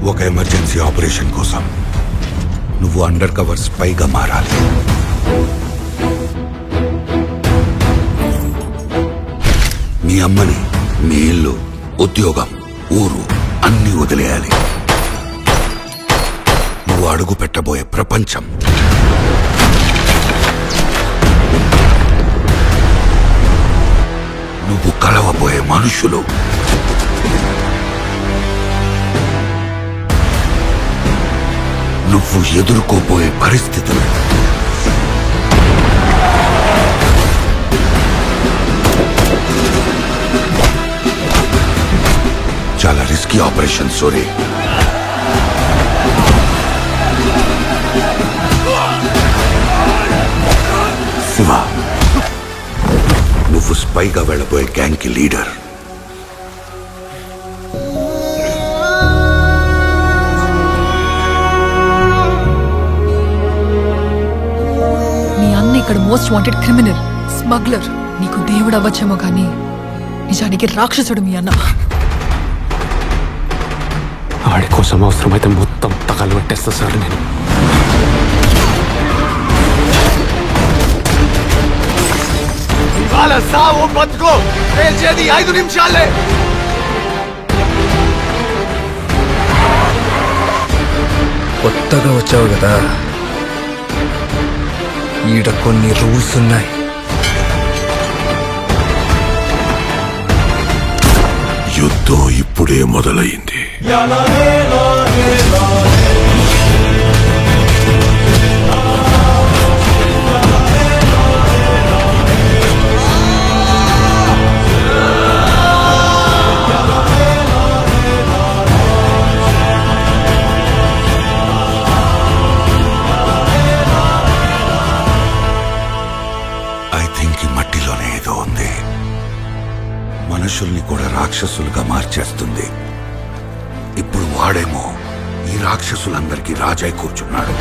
ఒక emergency operation కోసం నువ్వు అండర్ కవర్ స్పైగా మారాలి. మీ అమ్మని, మీ ఇల్లు, ఉద్యోగం, ఊరు అన్నీ వదిలేయాలి. నువ్వు అడుగు పెట్టబోయే ప్రపంచం, నువ్వు కలవబోయే మనుషులు, నువ్వు ఎదుర్కోబోయే పరిస్థితులు చాలా రిస్కీ ఆపరేషన్ సోరీ. శివ, నువ్వు స్పైగా వెళ్ళబోయే గ్యాంగ్ కి లీడర్. మీ అన్న ఇక్కడ మోస్ట్ వాంటెడ్ క్రిమినల్, స్మగ్లర్. నీకు దేవుడు అవ్వచ్చేమో కానీ నిజానికి రాక్షసుడు మీ అన్న. ఆడి కోసం అవసరమైతే మొత్తం తగలు పెట్టేస్తా సార్ నేను. ఇవాళ సావు బతుకో తేల్చేది 5 నిమిషాలే. కొత్తగా వచ్చావు కదా, ఈడ కొన్ని రూల్స్ ఉన్నాయి. యుద్ధం ఇప్పుడే మొదలైంది. ఈ మట్టిలోనే ఏదో ఉంది, మనుషుల్ని కూడా రాక్షసులుగా మార్చేస్తుంది. ఇప్పుడు వాడేమో ఈ రాక్షసులందరికీ రాజై కూర్చున్నాడు.